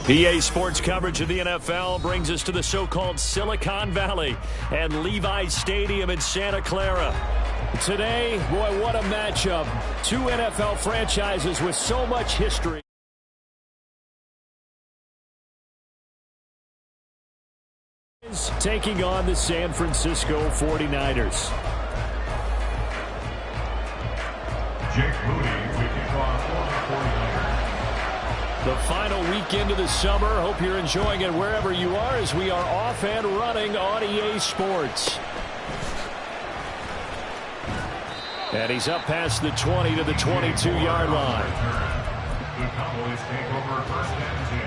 PA Sports coverage of the NFL brings us to the so-called Silicon Valley and Levi's Stadium in Santa Clara. Today, boy, what a matchup. Two NFL franchises with so much history. Taking on the San Francisco 49ers. Jake Moody to kick off for the 49ers. The final weekend of the summer. Hope you're enjoying it wherever you are as we are off and running on EA Sports. And he's up past the 20 to the 22-yard line. The Cowboys take over first and 10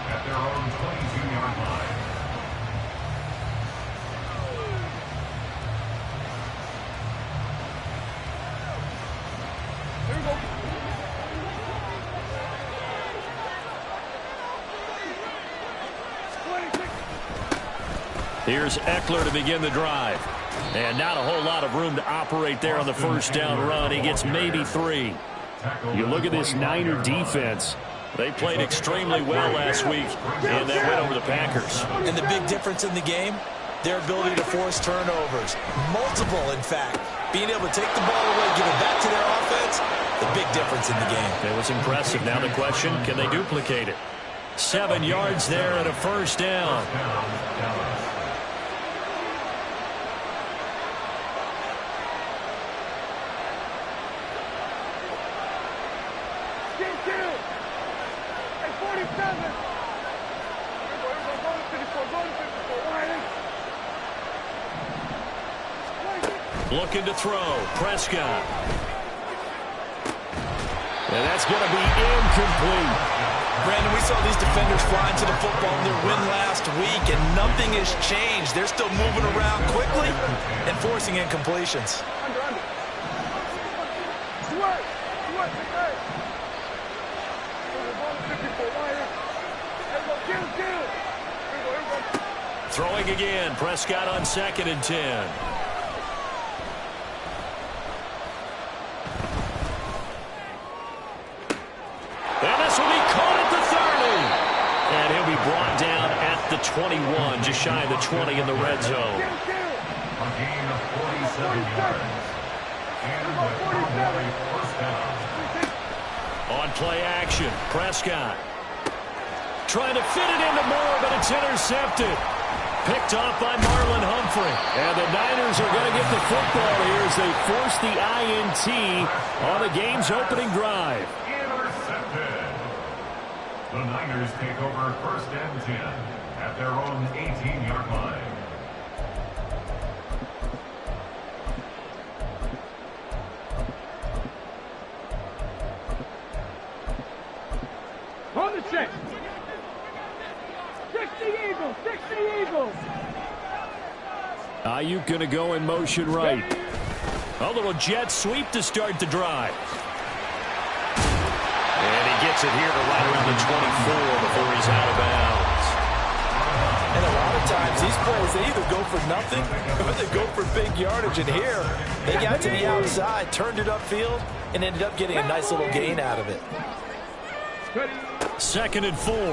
at their own 22-yard line. Here we go. Here's Eckler to begin the drive. And not a whole lot of room to operate there on the first down run. He gets maybe 3. You look at this Niner defense. They played extremely well last week in that win over the Packers. And the big difference in the game, their ability to force turnovers. Multiple, in fact. Being able to take the ball away, give it back to their offense, the big difference in the game. It was impressive. Now the question, can they duplicate it? 7 yards there and a first down. Looking to throw. Prescott. And that's going to be incomplete. Brandon, we saw these defenders flying to the football in their win last week, and nothing has changed. They're still moving around quickly and forcing incompletions. Throwing again. Prescott on 2nd and 10. Brought down at the 21, just shy of the 20 in the red zone. A gain of 47 yards. And the Cowboy first down. On play action, Prescott. Trying to fit it into Moore, but it's intercepted. Picked off by Marlon Humphrey. And the Niners are going to get the football here as they force the INT on the game's opening drive. The Niners take over first and 10 at their own 18-yard line. Ayuk going to go in motion right. A little jet sweep to start the drive. And he gets it here to right around the 24 before he's out of bounds. And a lot of times these plays, they either go for nothing or they go for big yardage. And here, they got to the outside, turned it upfield, and ended up getting a nice little gain out of it. 2nd and 4. And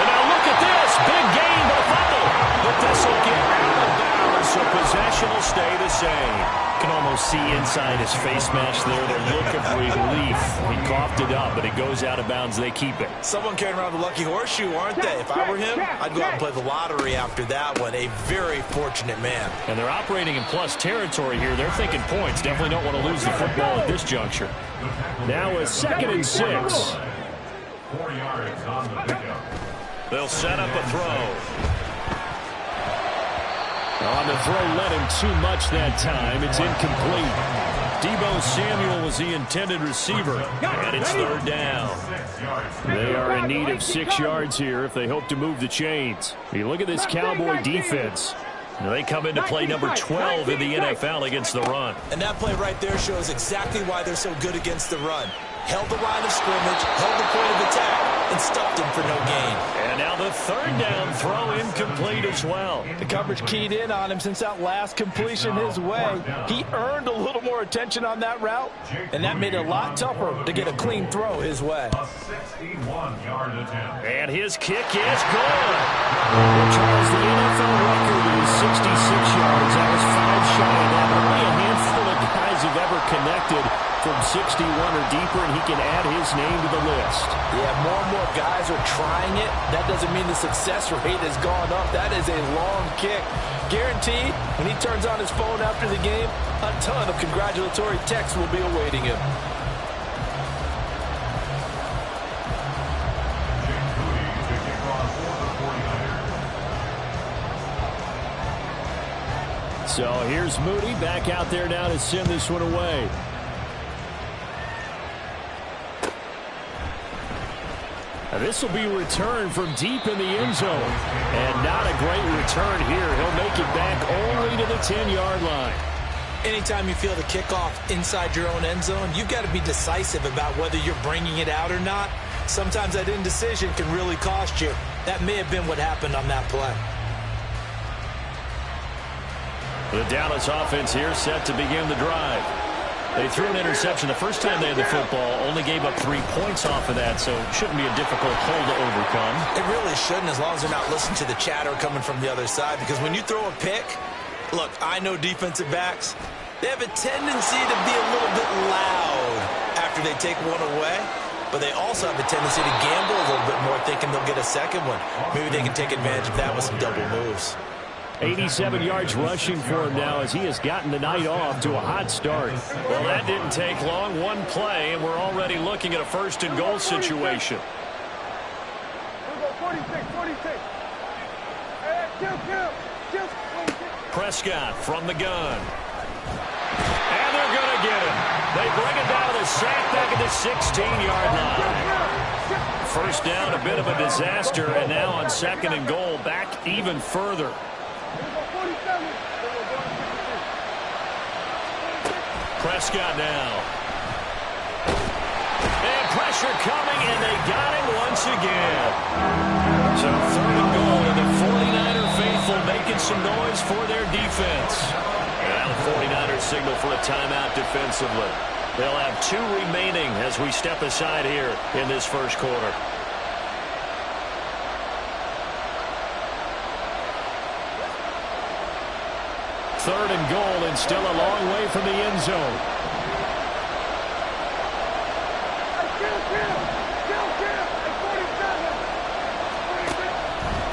now look at this. Big gain, but a fumble. But this will get out of bounds, so possession will stay the same. You can almost see inside his face mask there the look of relief. He coughed it up, but it goes out of bounds. They keep it. Someone carrying around the lucky horseshoe, aren't they? If I were him, I'd go out and play the lottery after that one. A very fortunate man. And they're operating in plus territory here. They're thinking points. Definitely don't want to lose the football at this juncture. Now a 2nd and 6. 4 yards on the pickup. They'll set up a throw. On the throw, led him too much that time. It's incomplete. Deebo Samuel was the intended receiver, and it's 3rd down. They are in need of 6 yards here if they hope to move the chains. You look at this Cowboy defense. They come into play number 12 in the NFL against the run. And that play right there shows exactly why they're so good against the run. Held the line of scrimmage, held the point of attack, and stopped him for no gain. And now the 3rd down throw incomplete as well. The coverage keyed in on him since that last completion his way. He earned a little more attention on that route, and that made it a lot tougher to get a clean throw his way. A 61-yard attempt. And his kick is good. Well, Charles, the NFL record is 66 yards. That was 5 shy of that. Only a handful of guys have ever connected from 61 or deeper, and he can add his name to the list. Yeah, more and more guys are trying it. That doesn't mean the success rate has gone up. That is a long kick. Guaranteed, when he turns on his phone after the game, a ton of congratulatory texts will be awaiting him. So here's Moody back out there now to send this one away. This will be returned from deep in the end zone. And not a great return here. He'll make it back only to the 10-yard line. Anytime you feel the kickoff inside your own end zone, you've got to be decisive about whether you're bringing it out or not. Sometimes that indecision can really cost you. That may have been what happened on that play. The Dallas offense here set to begin the drive. They threw an interception the first time they had the football, only gave up 3 points off of that, so it shouldn't be a difficult hole to overcome. It really shouldn't, as long as they're not listening to the chatter coming from the other side, because when you throw a pick, look, I know defensive backs, they have a tendency to be a little bit loud after they take one away, but they also have a tendency to gamble a little bit more, thinking they'll get a second one. Maybe they can take advantage of that with some double moves. 87 yards rushing for him now as he has gotten the night off to a hot start. Well, that didn't take long. One play, and we're already looking at a 1st and goal situation. 46. Prescott from the gun. And they're going to get him. They bring it down to the sack back at the 16-yard line. 1st down, a bit of a disaster, and now on 2nd and goal, back even further. Prescott now. And pressure coming, and they got him once again. So 3rd and goal, and the 49er faithful making some noise for their defense. And now the 49ers signal for a timeout defensively. They'll have 2 remaining as we step aside here in this 1st quarter. Third and goal, and still a long way from the end zone.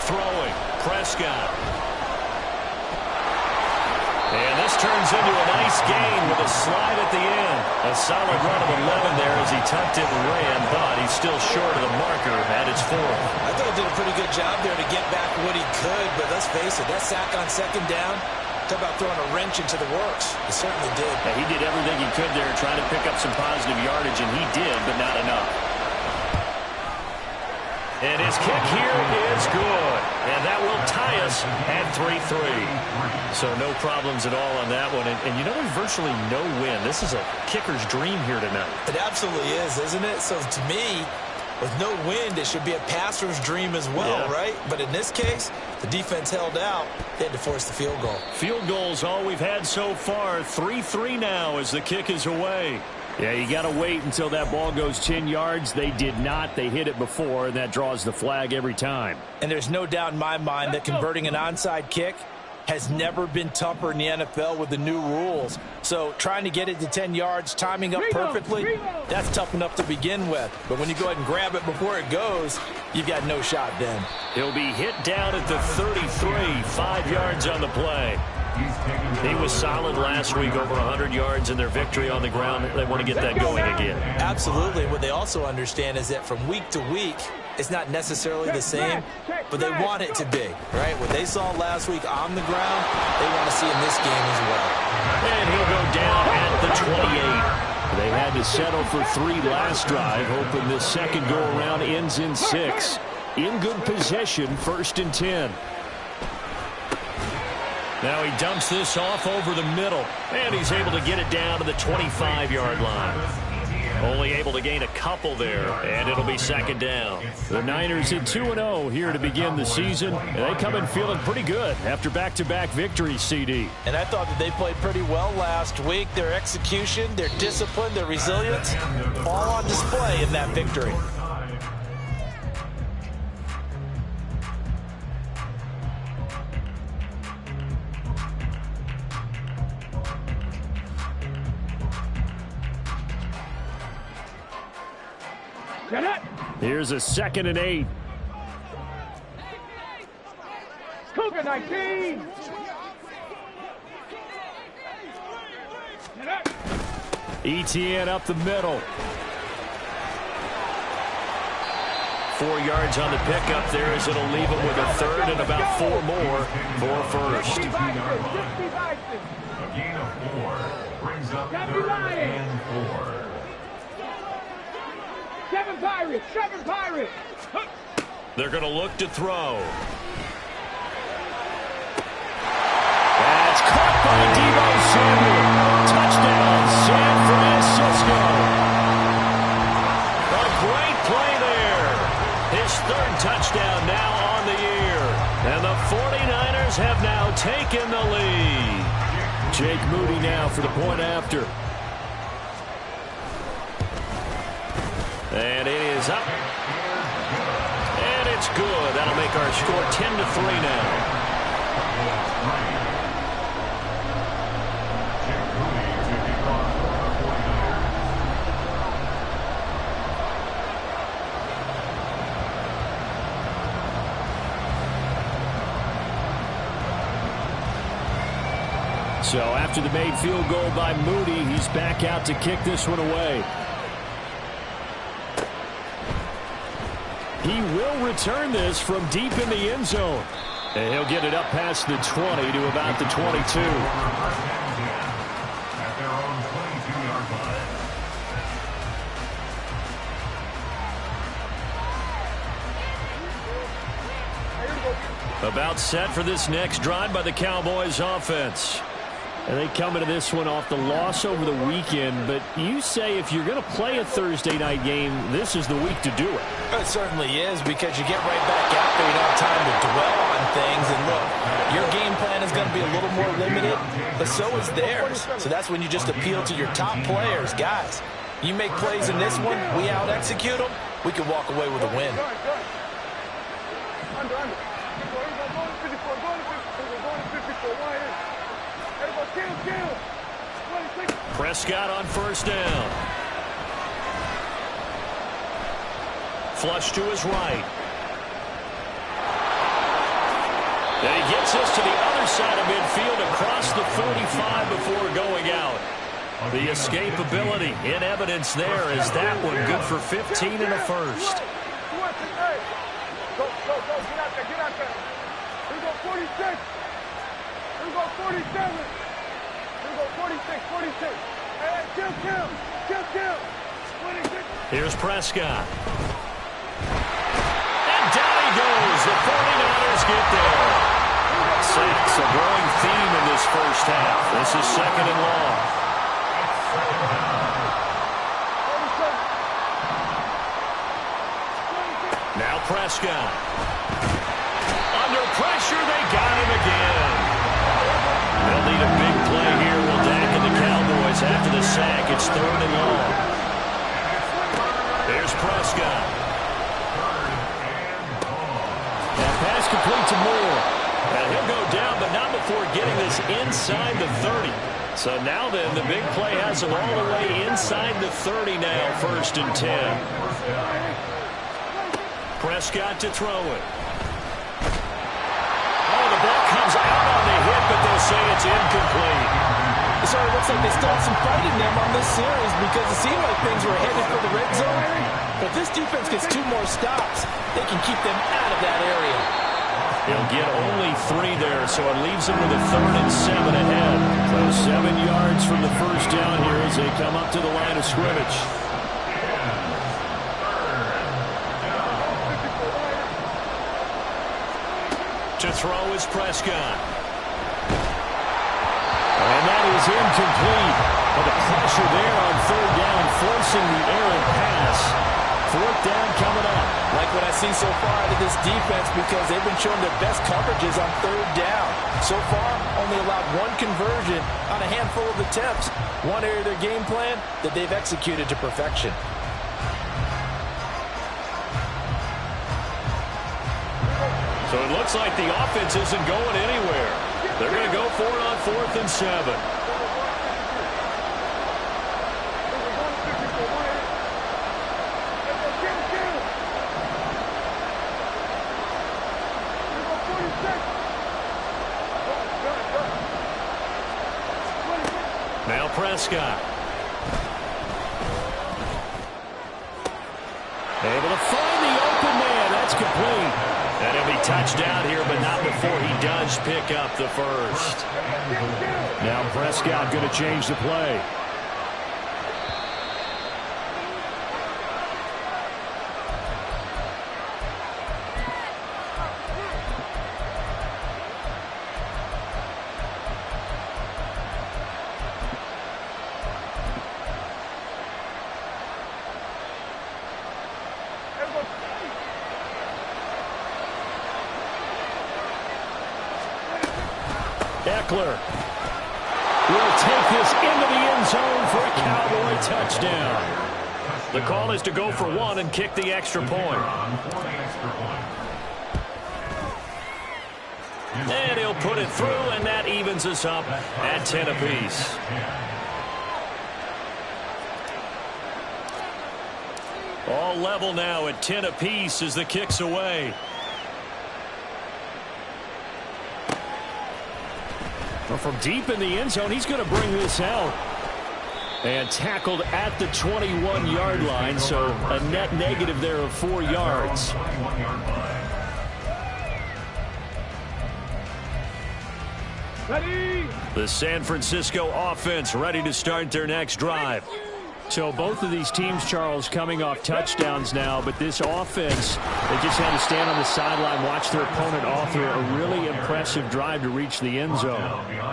Throwing, Prescott. And this turns into a nice gain with a slide at the end. A solid run of 11 there as he tucked it and ran, but he's still short of the marker at its 4th. I thought he did a pretty good job there to get back what he could, but let's face it, that sack on 2nd down, talk about throwing a wrench into the works. He certainly did. Yeah, he did everything he could there, trying to pick up some positive yardage, and he did, but not enough. And his kick here is good. And that will tie us at 3-3. So no problems at all on that one. And you know, there's virtually no win. This is a kicker's dream here tonight. It absolutely is, isn't it? So to me, with no wind, it should be a passer's dream as well, right? But in this case, the defense held out. They had to force the field goal. Field goal's all we've had so far. 3-3 now as the kick is away. Yeah, you got to wait until that ball goes 10 yards. They did not. They hit it before, and that draws the flag every time. And there's no doubt in my mind that converting an onside kick has never been tougher in the NFL with the new rules. So trying to get it to 10 yards, timing up perfectly, that's tough enough to begin with. But when you go ahead and grab it before it goes, you've got no shot then. He'll be hit down at the 33, 5 yards on the play. He was solid last week, over 100 yards in their victory on the ground. They want to get that going again. Absolutely. What they also understand is that from week to week, it's not necessarily the same, but they want it to be, right? What they saw last week on the ground, they want to see in this game as well. And he'll go down at the 28. They had to settle for 3 last drive, hoping this second go-around ends in 6. In good possession, 1st and 10. Now he dumps this off over the middle, and he's able to get it down to the 25-yard line. Only able to gain a couple there, and it'll be 2nd down. The Niners at 2-0 here to begin the season, and they come in feeling pretty good after back-to-back victories, CD. And I thought that they played pretty well last week. Their execution, their discipline, their resilience, all on display in that victory. Here's a 2nd and 8. Cougar 19. ETN up the middle. 4 yards on the pickup there as it'll leave him with a 3rd and about 4 more for 1st. A gain of 4 brings up 3rd and 4. 7 Pirates! 7 Pirates! They're going to look to throw. That's caught by Deebo Samuel. Touchdown, San Francisco. A great play there. His 3rd touchdown now on the year. And the 49ers have now taken the lead. Jake Moody now for the point after. And it is up. And it's good. That'll make our score 10-3 now. So after the made field goal by Moody, he's back out to kick this one away. He will return this from deep in the end zone. And he'll get it up past the 20 to about the 22. At their own 22-yard line. About set for this next drive by the Cowboys offense. And they come into this one off the loss over the weekend. But you say if you're going to play a Thursday night game, this is the week to do it. It certainly is, because you get right back out there. You don't have time to dwell on things. And look, your game plan is going to be a little more limited, but so is theirs. So that's when you just appeal to your top players. Guys, you make plays in this one, we out-execute them, we can walk away with a win. Prescott on 1st down. Flush to his right. And he gets us to the other side of midfield across the 45 before going out. The escapability in evidence there is that one good for 15 and a 1st. Go, get out there, get out there. Here we go, 46. Here we go, 47. Here we go, 46, 46. Hey, kill. 26. Here's Prescott. And first half. This is second and long. Now Prescott. Under pressure, they got him again. They'll need a big play here. Will Dak and the Cowboys after the sack. It's third and long. There's Prescott. That pass complete to Moore. And he'll go down, but not before getting this inside the 30. So now then, the big play has him all the way inside the 30 now, first and 10. Prescott to throw it. Oh, the ball comes out on the hit, but they'll say it's incomplete. So it looks like they still have some fight in them on this series because it seemed like things were headed for the red zone. But this defense gets 2 more stops. They can keep them out of that area. He'll get only 3 there, so it leaves him with a 3rd and 7 ahead. So 7 yards from the first down here as they come up to the line of scrimmage. To throw is Prescott. And that is incomplete. But the pressure there on 3rd down, forcing the errant pass. 4th down coming up. Like what I've seen so far out of this defense because they've been showing their best coverages on 3rd down. So far, only allowed 1 conversion on a handful of attempts. One area of their game plan that they've executed to perfection. So it looks like the offense isn't going anywhere. They're going to go for it on 4th and 7. Now Prescott. Able to find the open man. That's complete. And he'll be touched down here, but not before he does pick up the first. Now Prescott going to change the play. Eckler will take this into the end zone for a Cowboy touchdown. The call is to go for 1 and kick the extra point. And he'll put it through, and that evens us up at 10 apiece. All level now at 10 apiece as the kick's away. Well, from deep in the end zone, he's going to bring this out. And tackled at the 21-yard line, so a net negative there of 4 yards. Ready? The San Francisco offense ready to start their next drive. So both of these teams, Charles, coming off touchdowns now, but this offense, they just had to stand on the sideline, watch their opponent author a really impressive drive to reach the end zone.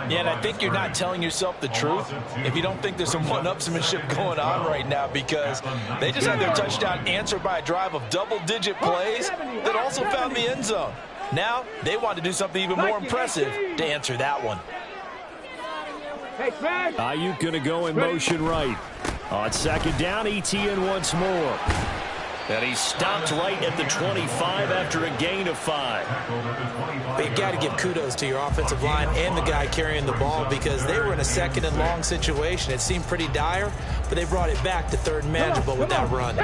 Yeah, and I think you're not telling yourself the truth if you don't think there's some one-upsmanship going on right now because they just had their touchdown answered by a drive of double-digit plays that also found the end zone. Now, they want to do something even more impressive to answer that one. Ayuk going to go in motion right. On 2nd down, ETN once more. And he's stopped right at the 25 after a gain of 5. But you got to give kudos to your offensive line and the guy carrying the ball because they were in a 2nd and long situation. It seemed pretty dire, but they brought it back to 3rd and manageable with that run.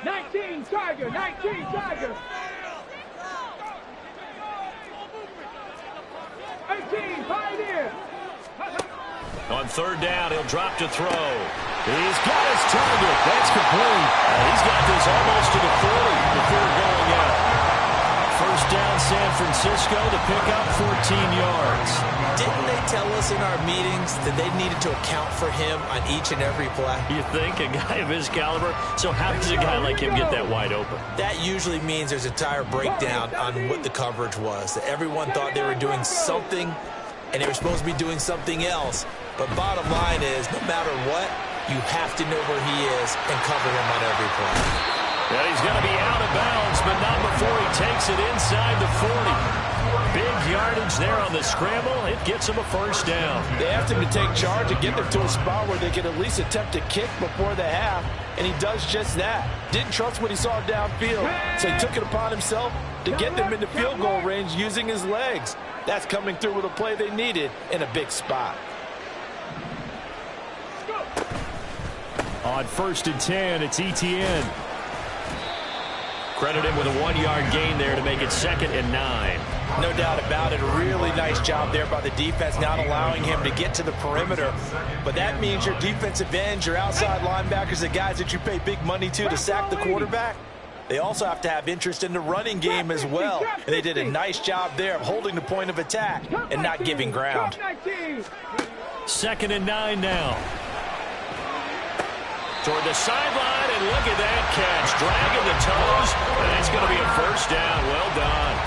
19 Tiger, 19 Tiger. 18 Pioneer. On 3rd down, he'll drop to throw. He's got his target. That's complete. He's got this almost to the 40 before going out. 1st down San Francisco to pick up 14 yards. Didn't they tell us in our meetings that they needed to account for him on each and every play? You think? A guy of his caliber? So how does a guy like him get that wide open? That usually means there's a tire breakdown on what the coverage was. That everyone thought they were doing something, and they were supposed to be doing something else. But bottom line is, no matter what, you have to know where he is and cover him on every play. And he's going to be out of bounds, but not before he takes it inside the 40. Big yardage there on the scramble. It gets him a first down. They asked him to take charge and get them to a spot where they could at least attempt to kick before the half, and he does just that. Didn't trust what he saw downfield, so he took it upon himself to get them into field goal range using his legs. That's coming through with a play they needed in a big spot. On 1st and 10, it's Etienne. Credit him with a 1-yard gain there to make it 2nd and 9. No doubt about it. A really nice job there by the defense, not allowing him to get to the perimeter. But that means your defensive ends, your outside linebackers, the guys that you pay big money to sack the quarterback, they also have to have interest in the running game as well. And they did a nice job there of holding the point of attack and not giving ground. 2nd and 9 now. Toward the sideline, and look at that catch. Dragging the toes, and that's going to be a first down. Well done.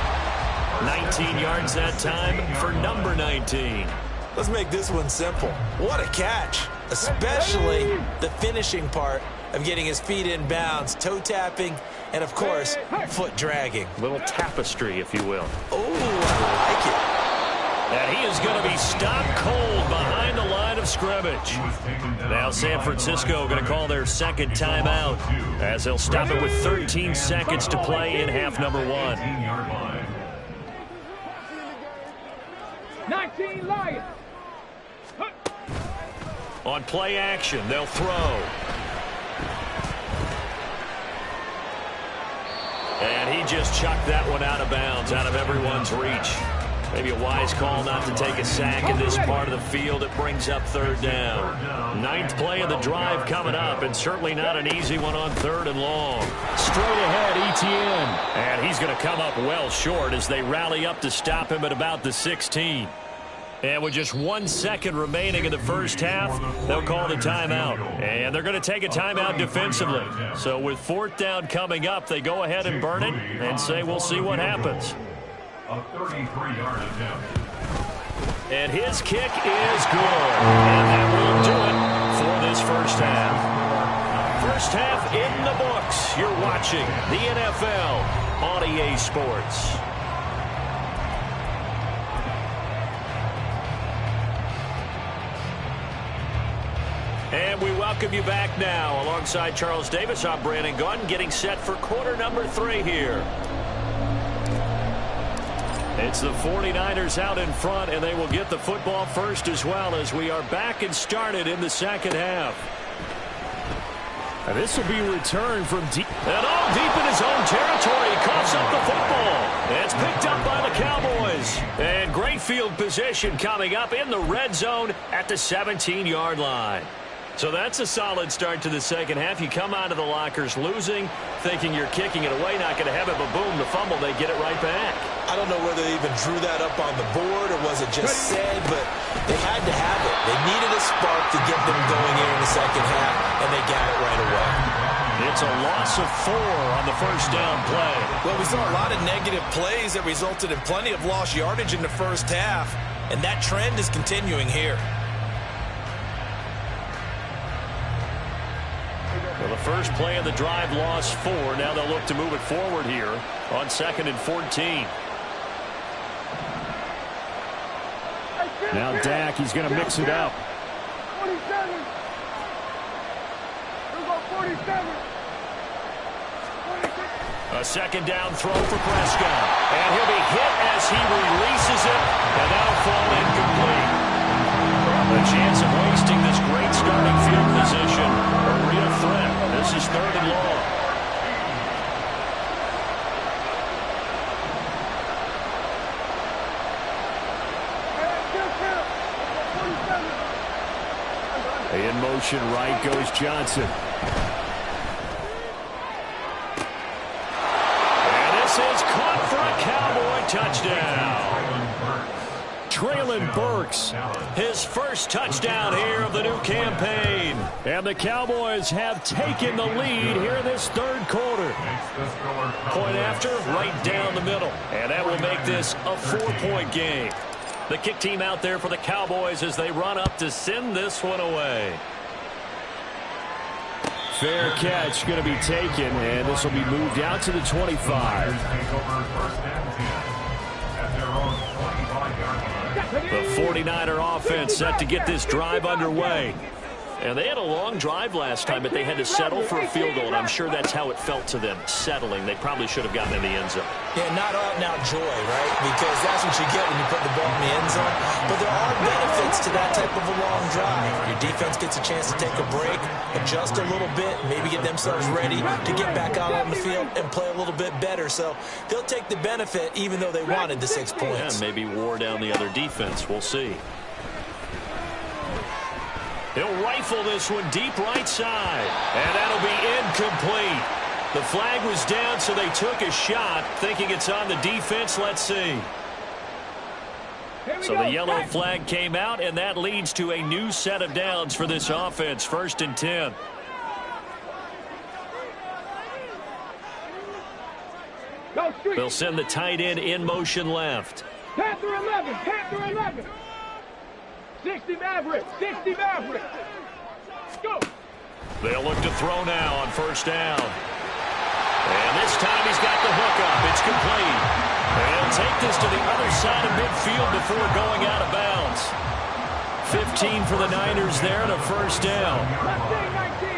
19 yards that time for number 19. Let's make this one simple. What a catch, especially the finishing part of getting his feet in bounds, toe tapping, and, of course, foot dragging. Little tapestry, if you will. Oh, I like it. And he is going to be stopped cold behind the line of scrimmage. Now San Francisco going to call their 2nd timeout as they'll stop it with 13 seconds to play in half number 1. 19 Lions. On play action, they'll throw. And he just chucked that one out of bounds, out of everyone's reach. Maybe a wise call not to take a sack in this part of the field. It brings up 3rd down. 9th play of the drive coming up, and certainly not an easy one on 3rd and long. Straight ahead, Etienne. And he's going to come up well short as they rally up to stop him at about the 16. And with just 1 second remaining in the first half, they'll call the timeout. And they're going to take a timeout defensively. So with 4th down coming up, they go ahead and burn it and say we'll see what happens. A 33-yard attempt. And his kick is good. And that will do it for this first half. First half in the books. You're watching the NFL on EA Sports. And we welcome you back now. Alongside Charles Davis, I'm Brandon Gunn, getting set for quarter number 3 here. It's the 49ers out in front, and they will get the football first as well as we are back and started in the second half. And this will be returned from deep. And all deep in his own territory. He coughs up the football. It's picked up by the Cowboys. And great field position coming up in the red zone at the 17-yard line. So that's a solid start to the second half. You come out of the lockers losing, thinking you're kicking it away, not going to have it, but boom, the fumble, they get it right back. I don't know whether they even drew that up on the board or was it just said, but they had to have it. They needed a spark to get them going here in the second half, and they got it right away. It's a loss of 4 on the first down play. Well, we saw a lot of negative plays that resulted in plenty of lost yardage in the first half, and that trend is continuing here. Well, the first play of the drive lost 4. Now they'll look to move it forward here on 2nd and 14. Now Dak, he's going to mix it up. 47. We'll go 47. A second down throw for Prescott. And he'll be hit as he releases it. And that'll fall incomplete. A chance of wasting this great starting field position. A real threat. This is 3rd and long. In motion, right goes Johnson. And this is caught for a Cowboy touchdown. Treylon Burks, his first touchdown here of the new campaign. And the Cowboys have taken the lead here in this third quarter. Point after, right down the middle. And that will make this a 4-point game. The kick team out there for the Cowboys as they run up to send this one away. Fair catch going to be taken, and this will be moved out to the 25. The 49er offense set to get this drive underway. And they had a long drive last time, but they had to settle for a field goal, and I'm sure that's how it felt to them, settling. They probably should have gotten in the end zone. Yeah, not out-and-out joy, right? Because that's what you get when you put the ball in the end zone. But there are benefits to that type of a long drive. Your defense gets a chance to take a break, adjust a little bit, maybe get themselves ready to get back out on the field and play a little bit better. So they'll take the benefit even though they wanted the 6 points. Yeah, maybe wore down the other defense. We'll see. He'll rifle this one deep right side. And that'll be incomplete. The flag was down, so they took a shot, thinking it's on the defense. Let's see. So the yellow flag came out, and that leads to a new set of downs for this offense. 1st and 10. They'll send the tight end in motion left. Panther 11, Panther 11. 60 Maverick, 60 Maverick. Go. They'll look to throw now on 1st down. And this time he's got the hook up. It's complete. And he'll take this to the other side of midfield before going out of bounds. 15 for the Niners there and a 1st down. 19.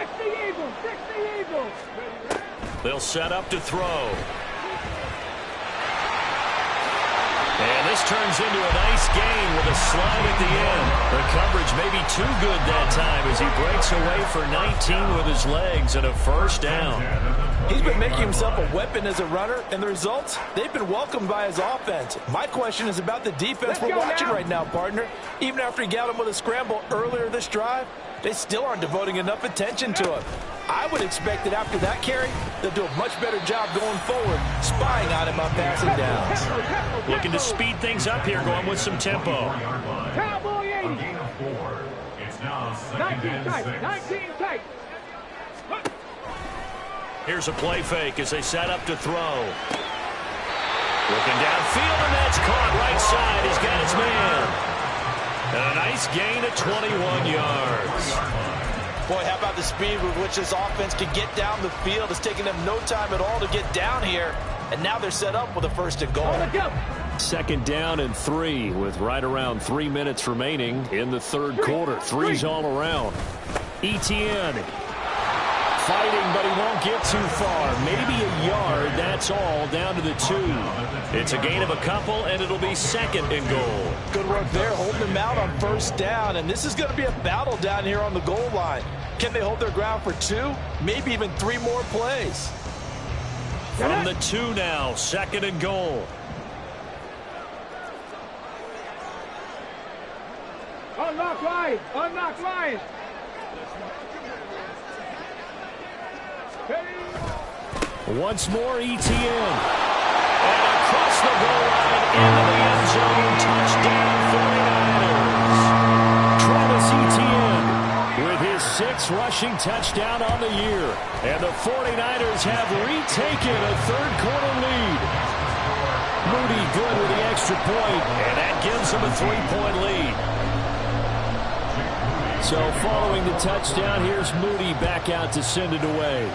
60 Eagles, 60 Eagles. They'll set up to throw. And this turns into a nice gain with a slide at the end. The coverage may be too good that time as he breaks away for 19 with his legs and a 1st down. He's been making himself a weapon as a runner, and the results, they've been welcomed by his offense. My question is about the defense we're watching right now, partner. Even after he got him with a scramble earlier this drive, they still aren't devoting enough attention to him. I would expect that after that carry, they'll do a much better job going forward, spying on him on passing downs. Looking to speed things up here, going with some tempo. Cowboy 80. It's now 19 2nd tight, and 6. 19 tight. Here's a play fake as they set up to throw. Looking downfield, and that's caught right side. He's got his man. And a nice gain of 21 yards. Boy, how about the speed with which this offense can get down the field? It's taking them no time at all to get down here. And now they're set up with a 1st and goal. 2nd down and 3 with right around 3 minutes remaining in the 3rd quarter. Threes all around. Etienne fighting, but he won't get too far. Maybe a yard, that's all, down to the 2. It's a gain of a couple, and it'll be 2nd and goal. Good work there, holding them out on 1st down. And this is going to be a battle down here on the goal line. Can they hold their ground for 2, maybe even 3 more plays? From the 2 now, 2nd and goal. Unlock line, unlock line. Once more, Etienne. And across the goal line into the end zone. Touchdown, 49ers. Travis Etienne with his 6th rushing touchdown on the year. And the 49ers have retaken a 3rd quarter lead. Moody good with the extra point, and that gives him a 3-point lead. So following the touchdown, here's Moody back out to send it away.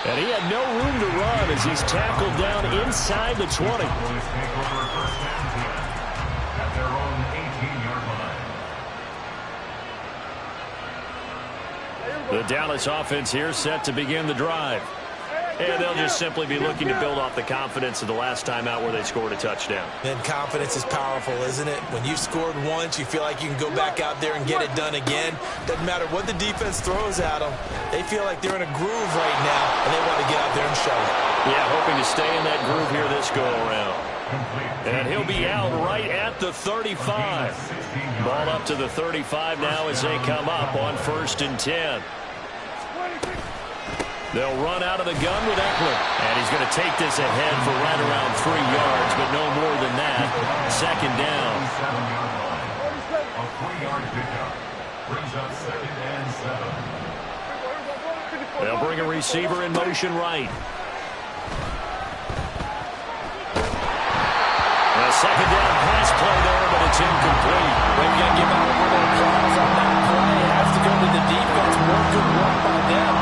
And he had no room to run as he's tackled down inside the 20. At their own 18-yard line. The Dallas offense here set to begin the drive. And they'll just simply be looking to build off the confidence of the last time out where they scored a touchdown. And confidence is powerful, isn't it? When you've scored once, you feel like you can go back out there and get it done again. Doesn't matter what the defense throws at them. They feel like they're in a groove right now, and they want to get out there and show it. Yeah, hoping to stay in that groove here this go-around. And he'll be out right at the 35. Ball up to the 35 now as they come up on 1st and 10. They'll run out of the gun with Eckler. And he's going to take this ahead for right around 3 yards, but no more than that. Second down. 7-yard line. A 3-yard pickup brings up 2nd and 7. They'll bring a receiver in motion right. A second down pass play there, but it's incomplete. Maybe I give out a little applause on that play. It has to go to the defense. More good work by them.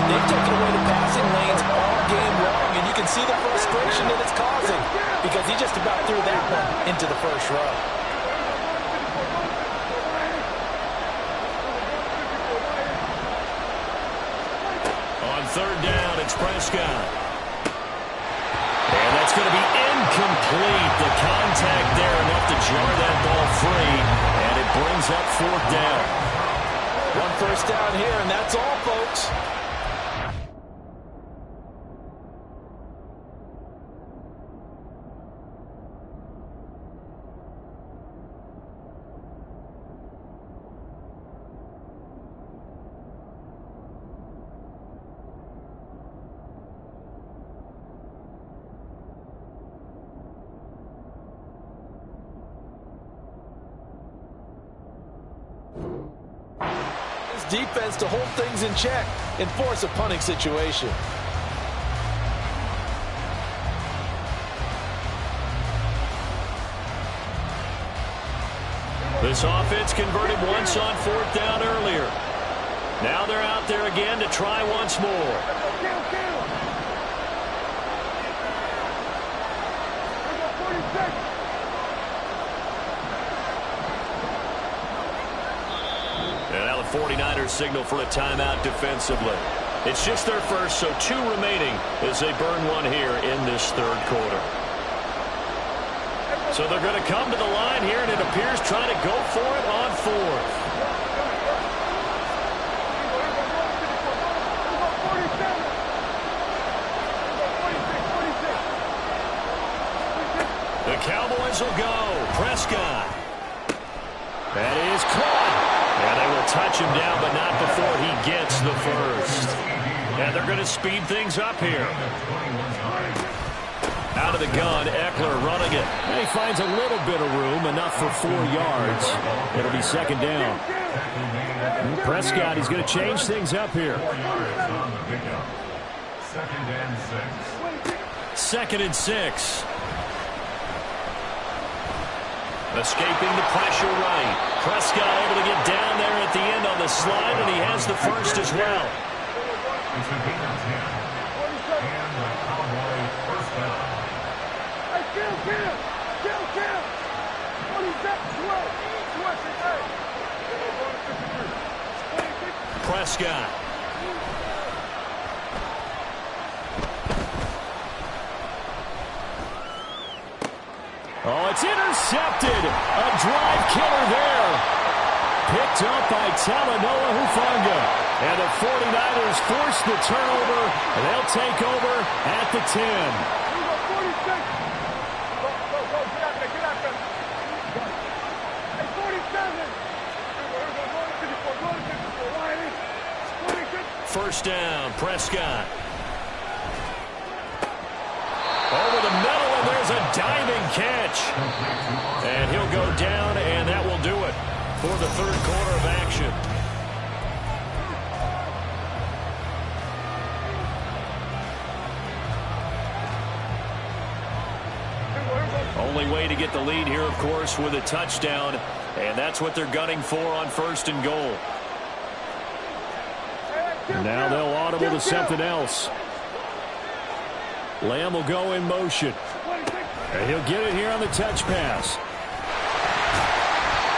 They've taken away the passing lanes all game long, and you can see the frustration that it's causing because he just about threw that one into the first row. On third down, it's Prescott. And that's going to be incomplete. The contact there enough to jar that ball free, and it brings up 4th down. 1 first down here, and that's all, folks. Defense to hold things in check and force a punting situation. This offense converted once on 4th down earlier. Now they're out there again to try once more. And now the 49ers signal for a timeout defensively. It's just their first, so 2 remaining as they burn one here in this 3rd quarter. So they're going to come to the line here, and it appears trying to go for it on 4th. The Cowboys will go. Prescott. That is caught. And they will touch him down, but not before he gets the first. And they're going to speed things up here. Out of the gun, Eckler running it. And he finds a little bit of room, enough for 4 yards. It'll be 2nd down. Prescott, he's going to change things up here. 2nd and 6. 2nd and 6. Escaping the pressure right. Prescott able to get down there at the end on the slide, and he has the first as well. It's a gain of 10. And the Cowboy first down. Hey, kill him! Kill him! 27, 12. Prescott. Oh, it's intercepted. A drive killer there. Picked up by Talanoa Hufanga. And the 49ers force the turnover. And they'll take over at the 10. Here we go, 46. Go, get out there. Hey, 47. Here we go, 54. First down, Prescott. Over the middle, and there's a diving catch. And he'll go down, and that will do it for the 3rd quarter of action. Only way to get the lead here, of course, with a touchdown, and that's what they're gunning for on 1st and goal. Now they'll audible to something else. Lamb will go in motion. And he'll get it here on the touch pass.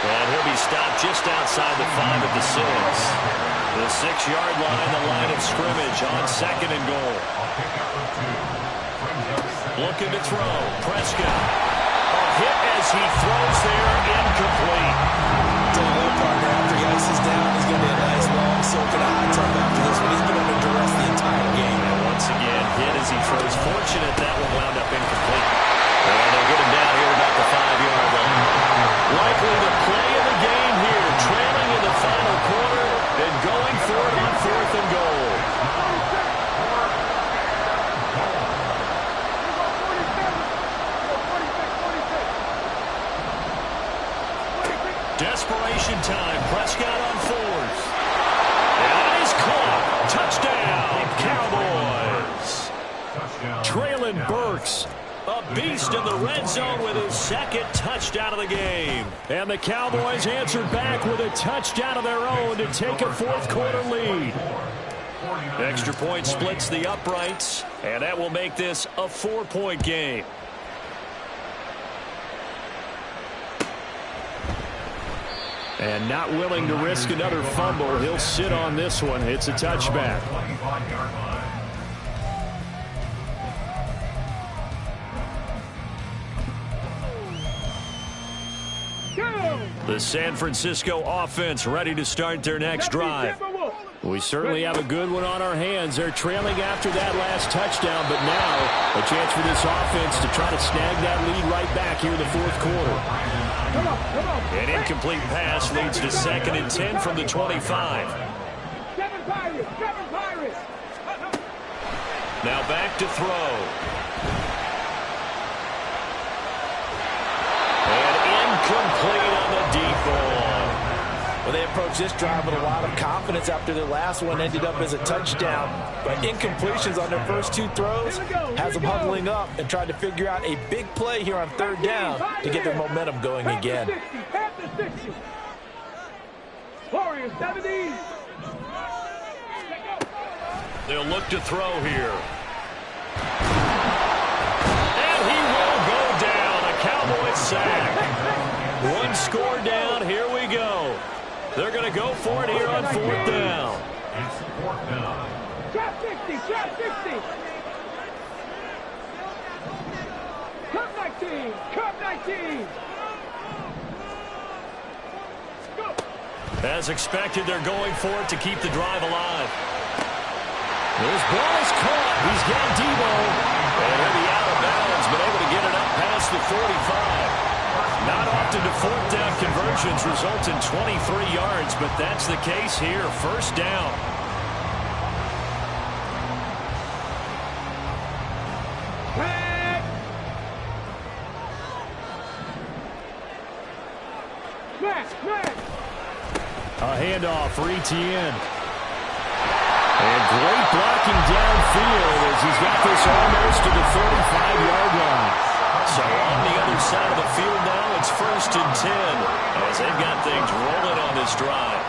And he'll be stopped just outside the 5 of the 6. The 6-yard line, the line of scrimmage on 2nd and goal. Looking to throw. Prescott. A hit as he throws there, incomplete. Tell you what, partner, after he ices down, he's going to be a nice long soak in a hot tub after this one. He's been under duress the entire game. And once again, hit as he throws. Fortunate that one wound up incomplete. And they'll get him down here about the 5-yard line. Likely the play of the game here, trailing in the final quarter and going for it on 4th and goal. Desperation time. Prescott on fours. And he's caught. Touchdown, Cowboys. Traylon Burks, a beast in the red zone with his second touchdown of the game. And the Cowboys answered back with a touchdown of their own to take a fourth-quarter lead. Extra point splits the uprights, and that will make this a 4-point game. And not willing to risk another fumble, he'll sit on this one. It's a touchback. The San Francisco offense ready to start their next drive. We certainly have a good one on our hands. They're trailing after that last touchdown, but now a chance for this offense to try to snag that lead right back here in the fourth quarter. An incomplete pass leads to 2nd and 10 from the 25. Now back to throw. And incomplete on the deep ball. Well, they approached this drive with a lot of confidence after their last one ended up as a touchdown. But incompletions on their first 2 throws has them huddling up and trying to figure out a big play here on 3rd down to get their momentum going again. Warriors 70. They'll look to throw here. And he will go down. A Cowboys sack. 1 score down. Here we go. They're going to go for it here on 4th down. It's 4th down. Trap 60, trap 60. Cup 19, cup 19. Go. As expected, they're going for it to keep the drive alive. This ball is caught. He's got Debo. And he'll be out of bounds, but able to get it up past the 45. Not often do 4th down conversions result in 23 yards, but that's the case here. 1st down. A handoff for Etienne. And great blocking downfield as he's got this almost to the 35-yard line. So on the other side of the field now, it's 1st and 10 as they've got things rolling on this drive.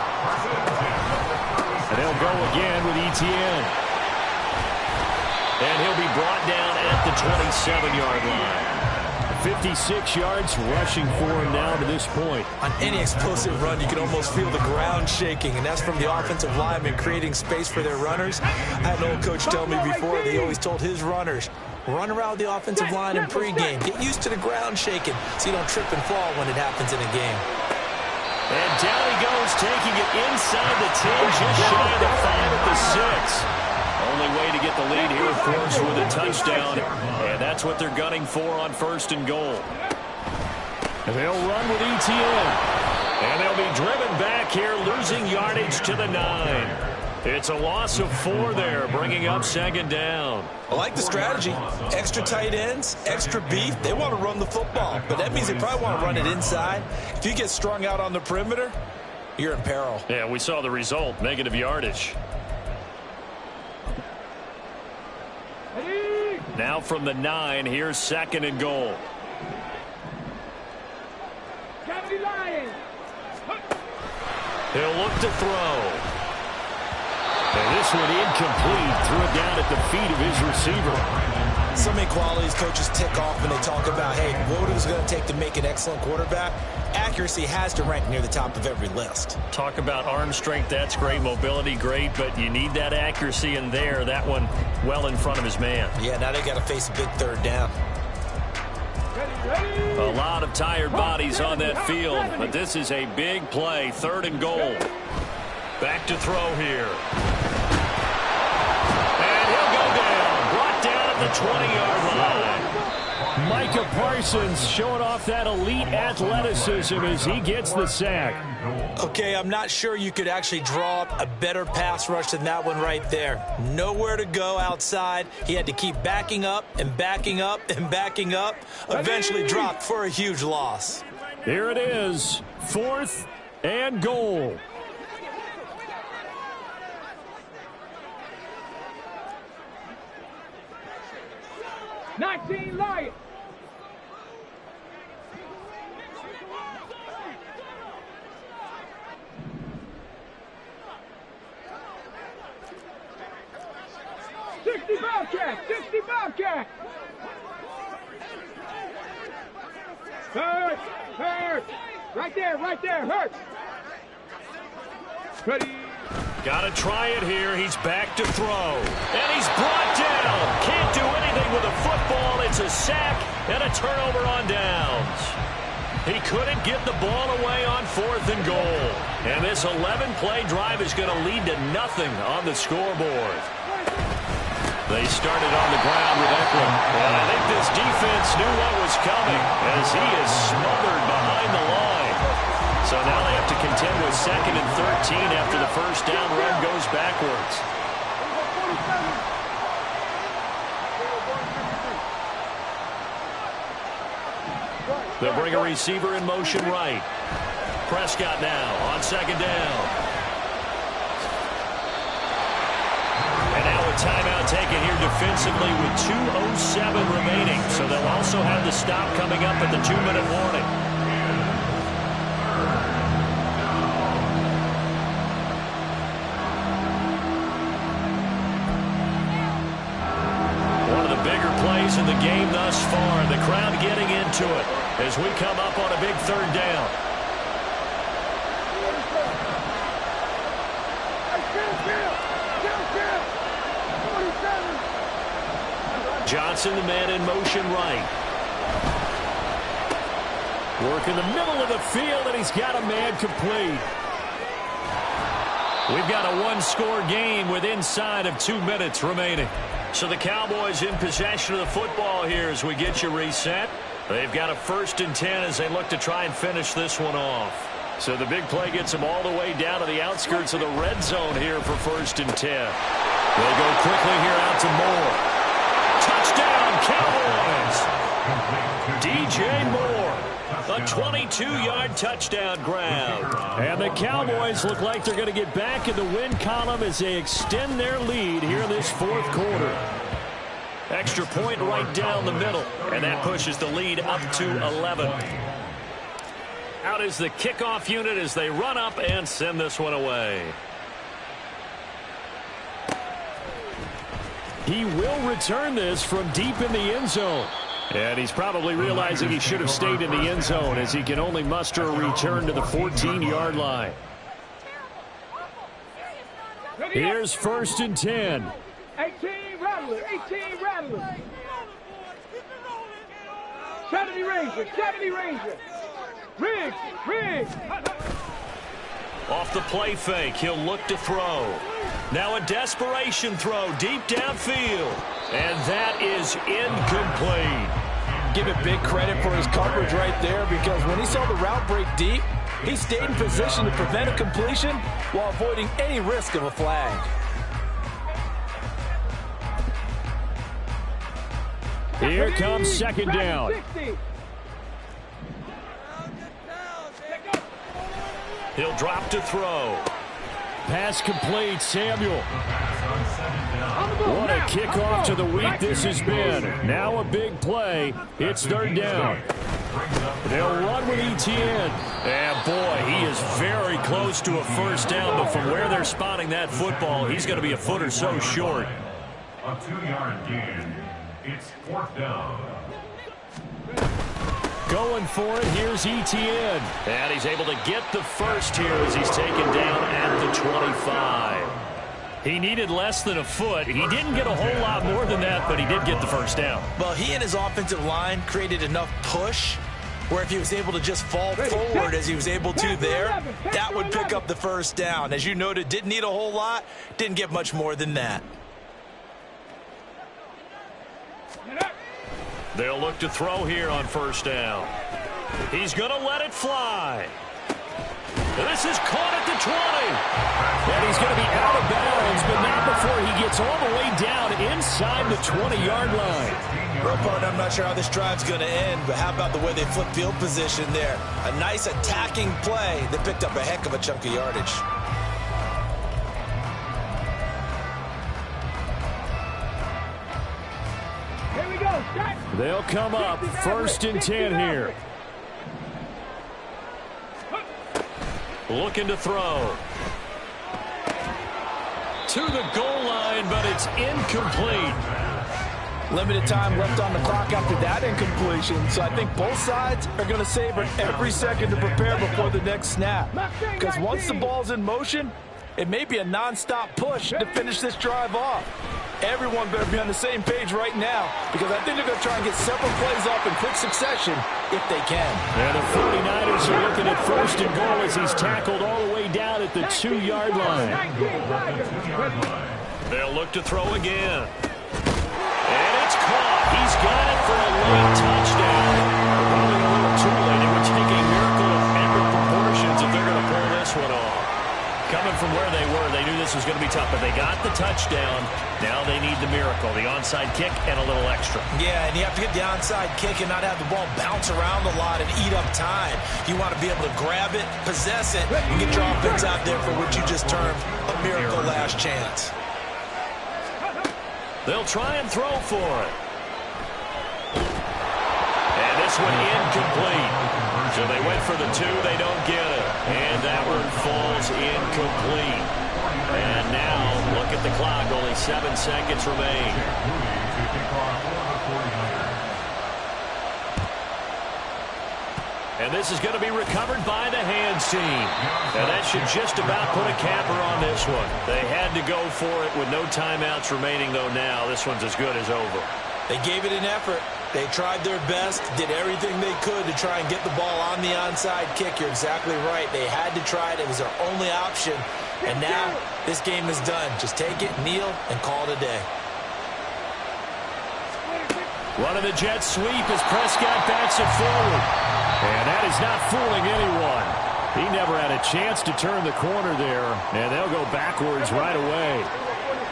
And they'll go again with Etienne. And he'll be brought down at the 27-yard line. 56 yards rushing for him now to this point. On any explosive run, you can almost feel the ground shaking, and that's from the offensive linemen creating space for their runners. I had an old coach tell me before, he always told his runners, run around the offensive line in pregame. Get used to the ground shaking so you don't trip and fall when it happens in a game. And down he goes, taking it inside the 10, just shy of the 5 at the 6. Only way to get the lead here, of course, with a touchdown. And that's what they're gunning for on 1st and goal. And they'll run with Etienne. And they'll be driven back here, losing yardage to the 9. It's a loss of 4 there, bringing up 2nd down. I like the strategy. Extra tight ends, extra beef. They want to run the football, but that means they probably want to run it inside. If you get strung out on the perimeter, you're in peril. Yeah, we saw the result, negative yardage. Now from the 9, here's 2nd and goal. He'll look to throw. And this one incomplete. Threw it down at the feet of his receiver. So many qualities coaches tick off when they talk about, hey, what is it going to take to make an excellent quarterback? Accuracy has to rank near the top of every list. Talk about arm strength, that's great. Mobility, great, but you need that accuracy in there. That one well in front of his man. Yeah, now they got to face a big 3rd down. A lot of tired bodies on that field, but this is a big play. 3rd and goal. Back to throw here. And he'll go down. Brought down at the 20-yard line. Micah Parsons showing off that elite athleticism as he gets the sack. Okay, I'm not sure you could actually draw up a better pass rush than that one right there. Nowhere to go outside. He had to keep backing up and backing up and backing up. Eventually dropped for a huge loss. Here it is, 4th and goal. $19 Lions. Bobcat, 60 Bobcat. Hurt. Right there, hurt. Ready. Got to try it here. He's back to throw. And he's brought down. Can't do anything with a football. It's a sack and a turnover on downs. He couldn't get the ball away on 4th and goal. And this 11-play drive is going to lead to nothing on the scoreboard. They started on the ground with Eckler. And I think this defense knew what was coming as he is smothered behind the line. So now they have to contend with 2nd and 13 after the first down run goes backwards. They'll bring a receiver in motion right. Prescott now on 2nd down. And now a timeout taken here defensively with 2:07 remaining. So they'll also have the stop coming up at the 2-minute warning. In the game thus far, the crowd getting into it as we come up on a big 3rd down. Johnson, the man in motion right. Work in the middle of the field, and he's got a man complete. We've got a 1-score game with inside of 2 minutes remaining. So the Cowboys in possession of the football here as we get you reset. They've got a 1st and 10 as they look to try and finish this one off. So the big play gets them all the way down to the outskirts of the red zone here for 1st and 10. They go quickly here out to Moore. Touchdown, Cowboys! DJ Moore. A 22-yard touchdown grab. And the Cowboys look like they're going to get back in the win column as they extend their lead here in this 4th quarter. Extra point right down the middle, and that pushes the lead up to 11. Out is the kickoff unit as they run up and send this one away. He will return this from deep in the end zone. And he's probably realizing he should have stayed in the end zone as he can only muster a return to the 14-yard line. Here's 1st and 10. 18 Rattlers. 70 Ranger. Riggs. Off the play fake, he'll look to throw. Now a desperation throw deep downfield. And that is incomplete. Give it big credit for his coverage right there, because when he saw the route break deep, he stayed in position to prevent a completion while avoiding any risk of a flag. Here comes 2nd down. He'll drop to throw. Pass complete, Samuel. What a kickoff to the week this has been. Now a big play. It's 3rd down. They'll run with Etienne. And boy, he is very close to a 1st down, but from where they're spotting that football, he's going to be a foot or so short. A 2-yard gain. It's 4th down. Going for it, here's Etienne. And he's able to get the first here as he's taken down at the 25. He needed less than a foot. He didn't get a whole lot more than that, but he did get the 1st down. Well, he and his offensive line created enough push where if he was able to just fall forward as he was able to there, that would pick up the 1st down. As you noted, didn't need a whole lot, didn't get much more than that. They'll look to throw here on 1st down. He's going to let it fly. This is caught at the 20. And he's going to be out of bounds, but not before he gets all the way down inside the 20-yard line. Ropo, I'm not sure how this drive's going to end, but how about the way they flip field position there? A nice attacking play that picked up a heck of a chunk of yardage. Here we go. Shot. They'll come up 1st and 10 here. Looking to throw. To the goal line, but it's incomplete. Limited time left on the clock after that incompletion, so I think both sides are going to savor every second to prepare before the next snap. Because once the ball's in motion, it may be a non-stop push to finish this drive off. Everyone better be on the same page right now, because I think they're going to try and get several plays off in quick succession if they can. And the 49ers are looking at 1st and goal as he's tackled all the way down at the 2-yard line. They'll look to throw again. And it's caught. He's got it for a late touchdown. Probably a little too late. It would take a miracle of epic proportions if they're going to pull this one off. Coming from where they were, they knew this was going to be tough, but they got the touchdown. Now they need the miracle, the onside kick and a little extra. Yeah, and you have to get the onside kick and not have the ball bounce around a lot and eat up time. You want to be able to grab it, possess it, and get your offense out there for what you just termed a miracle last chance. They'll try and throw for it. And this one incomplete. So they went for the 2, they don't get it. And that one falls incomplete. And now, look at the clock, only 7 seconds remain. And this is going to be recovered by the hands team. And that should just about put a capper on this one. They had to go for it with no timeouts remaining, though now this one's as good as over. They gave it an effort. They tried their best, did everything they could to try and get the ball on the onside kick. You're exactly right. They had to try it. It was their only option. And now this game is done. Just take it, kneel, and call it a day. Running the jet sweep as Prescott backs it forward. And that is not fooling anyone. He never had a chance to turn the corner there, and they'll go backwards right away.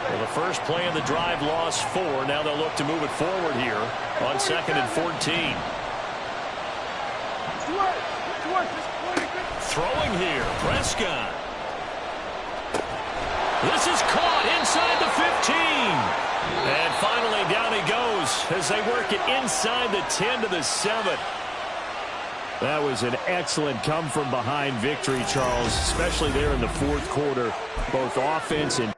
Well, the first play of the drive lost 4. Now they'll look to move it forward here on 2nd and 14. Throwing here, Prescott. This is caught inside the 15. And finally down he goes as they work it inside the 10 to the 7. That was an excellent come-from-behind victory, Charles, especially there in the 4th quarter, both offense and